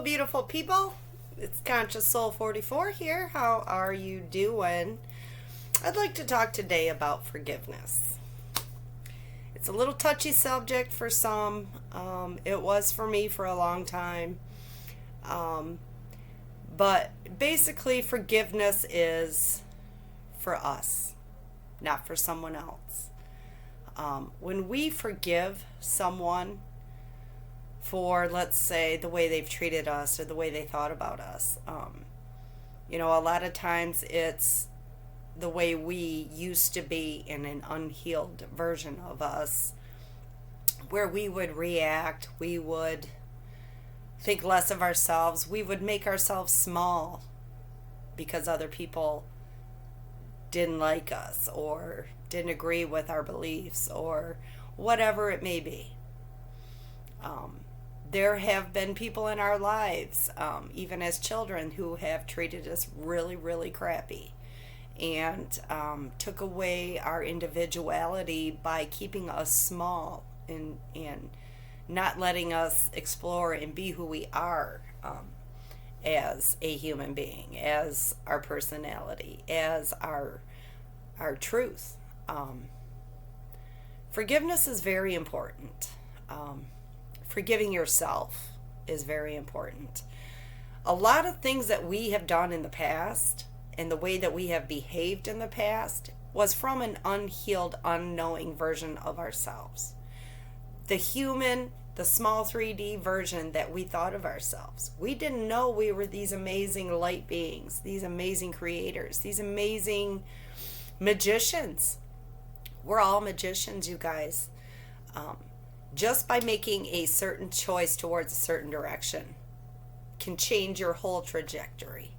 beautiful people. It's Conscious Soul 44 here. How are you doing? I'd like to talk today about forgiveness. It's a little touchy subject for some. It was for me for a long time. But basically, forgiveness is for us, not for someone else. When we forgive someone for, let's say, the way they've treated us or the way they thought about us, a lot of times it's the way we used to be in an unhealed version of us, where we would react, we would think less of ourselves, we would make ourselves small because other people didn't like us or didn't agree with our beliefs or whatever it may be. There have been people in our lives, even as children, who have treated us really, really crappy and took away our individuality by keeping us small and not letting us explore and be who we are as a human being, as our personality, as our truth. Forgiveness is very important. Forgiving yourself is very important. A lot of things that we have done in the past and the way that we have behaved in the past was from an unhealed, unknowing version of ourselves. The human, the small 3D version that we thought of ourselves. We didn't know we were these amazing light beings, these amazing creators, these amazing magicians. We're all magicians, you guys. Just by making a certain choice towards a certain direction can change your whole trajectory.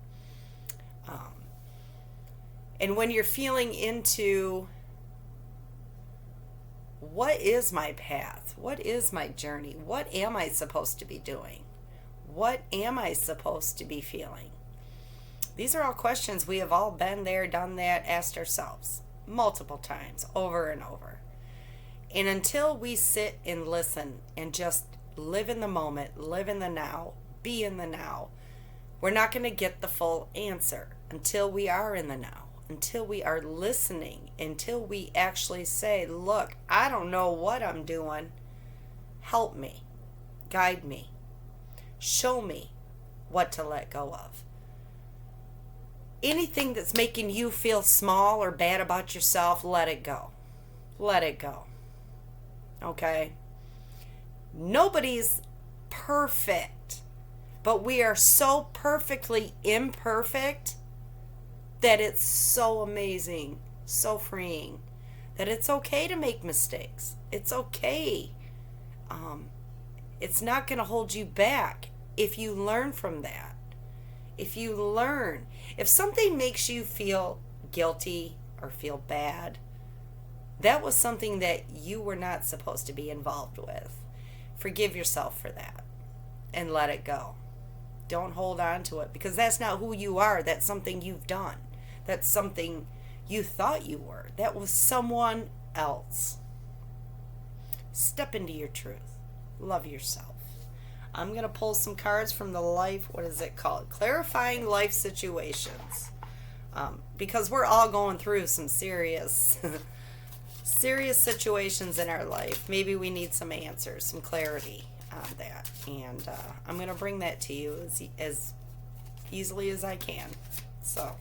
And when you're feeling into, what is my path? What is my journey? What am I supposed to be doing? What am I supposed to be feeling? These are all questions we have all been there, done that, asked ourselves multiple times, over and over. And until we sit and listen and just live in the moment, live in the now, be in the now, we're not going to get the full answer until we are in the now, until we are listening, until we actually say, look, I don't know what I'm doing. Help me, guide me, show me what to let go of. Anything that's making you feel small or bad about yourself, let it go. Let it go. Okay? Nobody's perfect, but we are so perfectly imperfect that it's so amazing, so freeing, that it's okay to make mistakes. It's okay. It's not going to hold you back if you learn from that. If you learn, if something makes you feel guilty or feel bad, that was something that you were not supposed to be involved with. Forgive yourself for that and let it go. Don't hold on to it, because that's not who you are. That's something you've done. That's something you thought you were. That was someone else. Step into your truth. Love yourself. I'm going to pull some cards from the life, what is it called? Clarifying Life Situations. Because we're all going through some serious situations in our life. Maybe we need some answers, some clarity on that. And I'm going to bring that to you as easily as I can. So,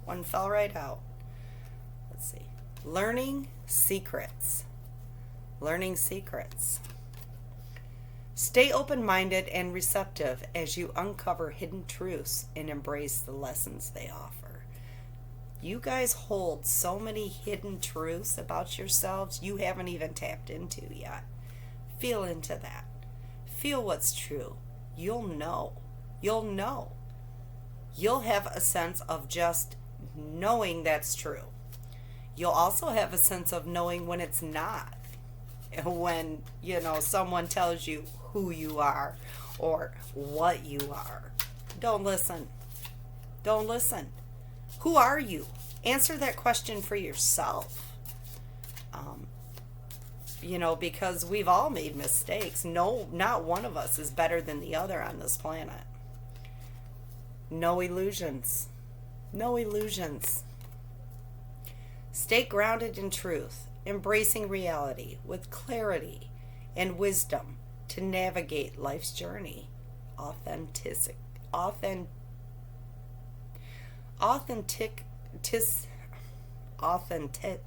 one fell right out. Let's see. Learning secrets. Learning secrets. Stay open-minded and receptive as you uncover hidden truths and embrace the lessons they offer. You guys hold so many hidden truths about yourselves you haven't even tapped into yet. Feel into that. Feel what's true. You'll know. You'll know. You'll have a sense of just knowing that's true. You'll also have a sense of knowing when it's not. When, someone tells you who you are or what you are. Don't listen. Don't listen. Who are you? Answer that question for yourself. because we've all made mistakes. No, not one of us is better than the other on this planet. No illusions. No illusions. Stay grounded in truth, embracing reality with clarity and wisdom to navigate life's journey. Authentic, authentic, authentic, authentic.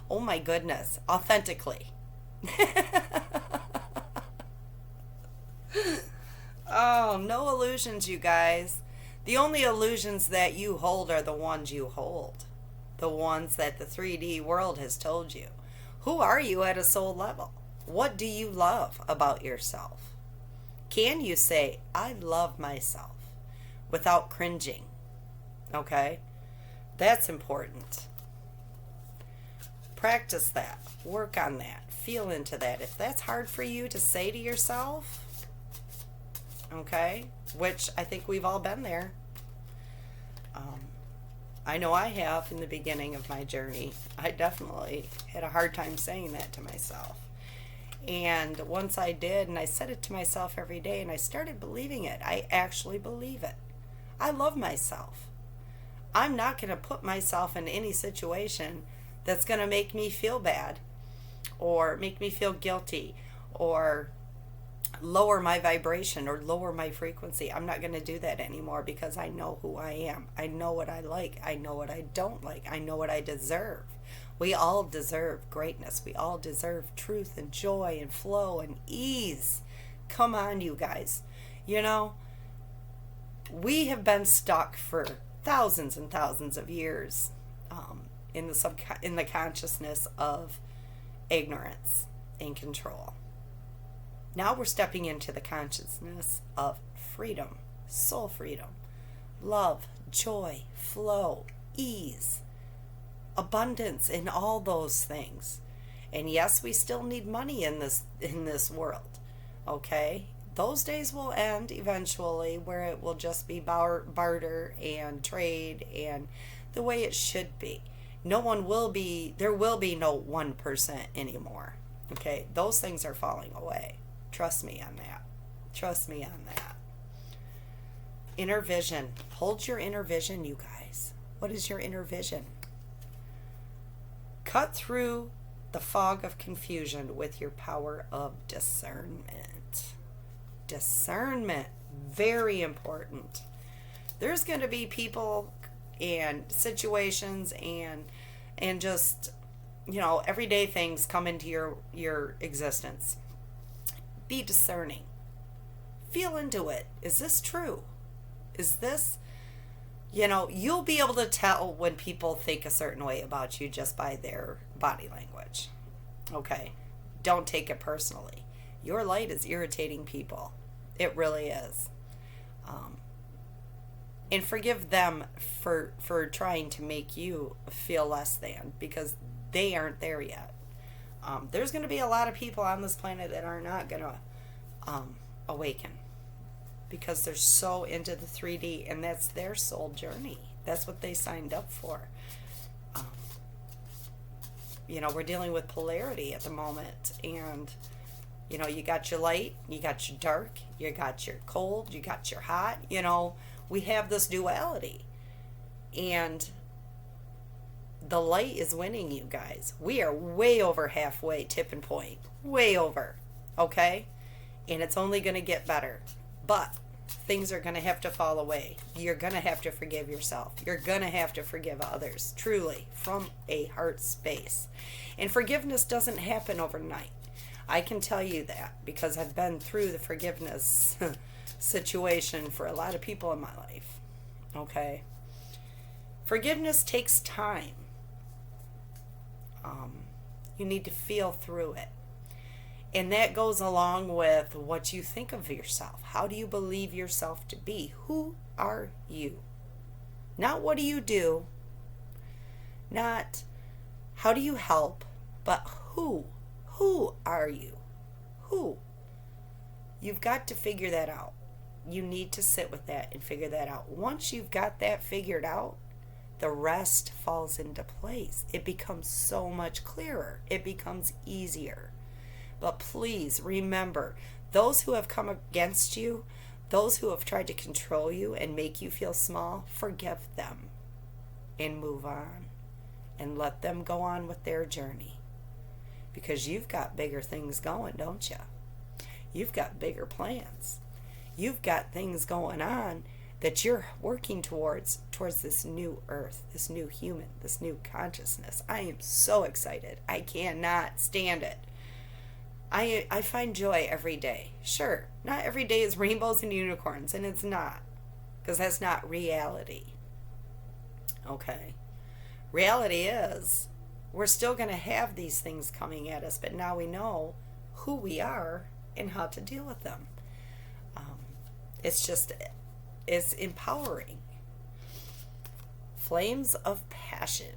Oh my goodness, authentically. Oh, no illusions, you guys. The only illusions that you hold are the ones you hold, the ones that the 3D world has told you. Who are you at a soul level? What do you love about yourself? Can you say, I love myself, without cringing? Okay? That's important. Practice that. Work on that. Feel into that. If that's hard for you to say to yourself, okay, which I think we've all been there. I know I have in the beginning of my journey. I definitely had a hard time saying that to myself. And once I did, and I said it to myself every day, and I started believing it, I actually believe it. I love myself. I'm not going to put myself in any situation that's going to make me feel bad or make me feel guilty or lower my vibration or lower my frequency. I'm not going to do that anymore because I know who I am. I know what I like. I know what I don't like. I know what I deserve. We all deserve greatness. We all deserve truth and joy and flow and ease. Come on, you guys. We have been stuck for thousands and thousands of years in the consciousness of ignorance and control. Now we're stepping into the consciousness of freedom, soul freedom, love, joy, flow, ease, abundance, and all those things. And yes, we still need money in this world. Okay? Those days will end eventually, where it will just be barter and trade and the way it should be. There will be no 1% anymore. Okay? Those things are falling away. Trust me on that. Trust me on that. Inner vision. Hold your inner vision, you guys. What is your inner vision? Cut through the fog of confusion with your power of discernment. Discernment. Very important. There's going to be people and situations and just, everyday things come into your existence. Be discerning. Feel into it. Is this true? Is this, you'll be able to tell when people think a certain way about you just by their body language. Okay? Don't take it personally. Your light is irritating people. It really is. And forgive them for trying to make you feel less than, because they aren't there yet. There's going to be a lot of people on this planet that are not going to awaken because they're so into the 3D, and that's their soul journey. That's what they signed up for. We're dealing with polarity at the moment, and you got your light, you got your dark, you got your cold, you got your hot. We have this duality, and the light is winning, you guys. We are way over halfway tipping point. Way over. Okay? And it's only going to get better. But things are going to have to fall away. You're going to have to forgive yourself. You're going to have to forgive others. Truly. From a heart space. And forgiveness doesn't happen overnight. I can tell you that because I've been through the forgiveness situation for a lot of people in my life. Okay? Forgiveness takes time. You need to feel through it. And that goes along with what you think of yourself. How do you believe yourself to be? Who are you? Not what do you do. Not how do you help, but who? Who are you? Who? You've got to figure that out. You need to sit with that and figure that out. Once you've got that figured out, the rest falls into place. It becomes so much clearer. It becomes easier. But please remember, those who have come against you, those who have tried to control you and make you feel small, forgive them and move on and let them go on with their journey. Because you've got bigger things going, don't you? You've got bigger plans. You've got things going on that you're working towards this new earth, this new human, this new consciousness. I am so excited. I cannot stand it. I find joy every day. Sure, not every day is rainbows and unicorns, and it's not, because that's not reality. Okay. Reality is we're still going to have these things coming at us, but now we know who we are and how to deal with them. It's empowering. Flames of passion.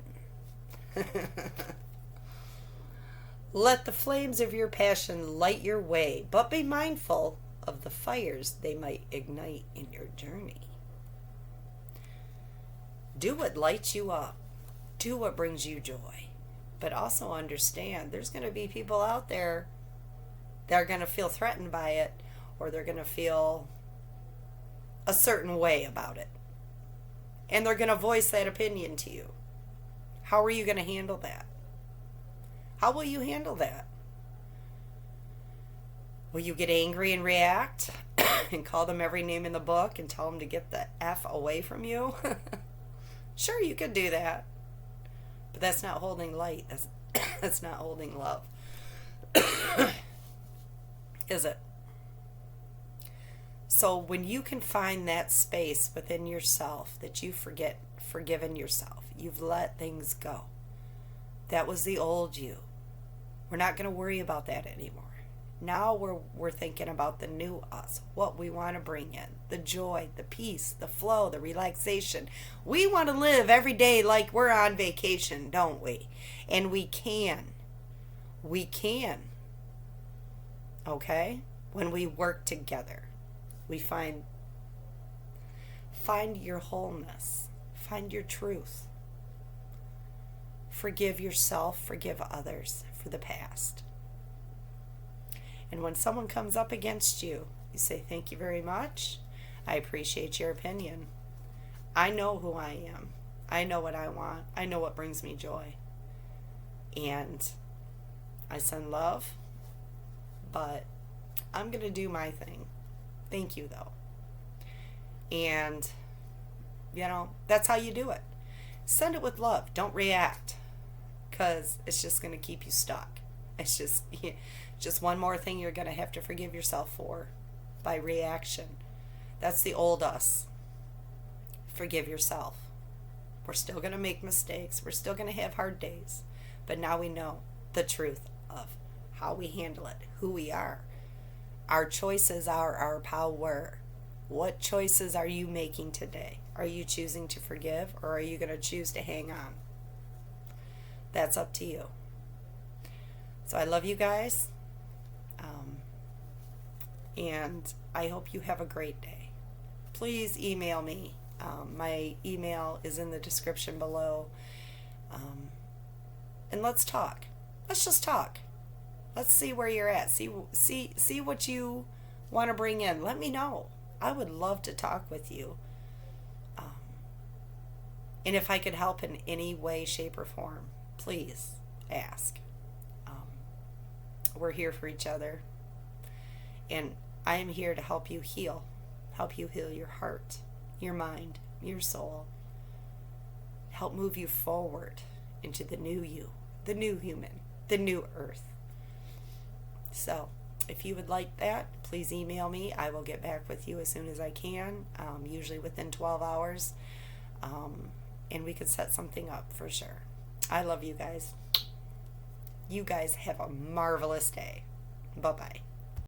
Let the flames of your passion light your way, but be mindful of the fires they might ignite in your journey. Do what lights you up. Do what brings you joy. But also understand there's going to be people out there that are going to feel threatened by it, or they're going to feel a certain way about it. And they're going to voice that opinion to you. How are you going to handle that? How will you handle that? Will you get angry and react and call them every name in the book and tell them to get the F away from you? Sure, you could do that. But that's not holding light. That's not holding love. Is it? So when you can find that space within yourself that you've forgiven yourself, you've let things go. That was the old you. We're not going to worry about that anymore. Now we're thinking about the new us, what we want to bring in, the joy, the peace, the flow, the relaxation. We want to live every day like we're on vacation, don't we? And we can. We can. Okay? When we work together, we find your wholeness, find your truth. Forgive yourself, forgive others for the past. And when someone comes up against you, you say, thank you very much. I appreciate your opinion. I know who I am. I know what I want. I know what brings me joy. And I send love, but I'm going to do my thing. Thank you, though. And, that's how you do it. Send it with love. Don't react, because it's just going to keep you stuck. It's just one more thing you're going to have to forgive yourself for by reaction. That's the old us. Forgive yourself. We're still going to make mistakes. We're still going to have hard days. But now we know the truth of how we handle it, who we are. Our choices are our power. What choices are you making today? Are you choosing to forgive, or are you going to choose to hang on? That's up to you. So I love you guys. And I hope you have a great day. Please email me. My email is in the description below. And let's talk. Let's just talk. Let's see where you're at. See what you want to bring in. Let me know. I would love to talk with you. And if I could help in any way, shape, or form, please ask. We're here for each other. And I am here to help you heal your heart, your mind, your soul. Help move you forward into the new you, the new human, the new earth. So, if you would like that, please email me. I will get back with you as soon as I can, usually within 12 hours. And we could set something up for sure. I love you guys. You guys have a marvelous day. Bye-bye.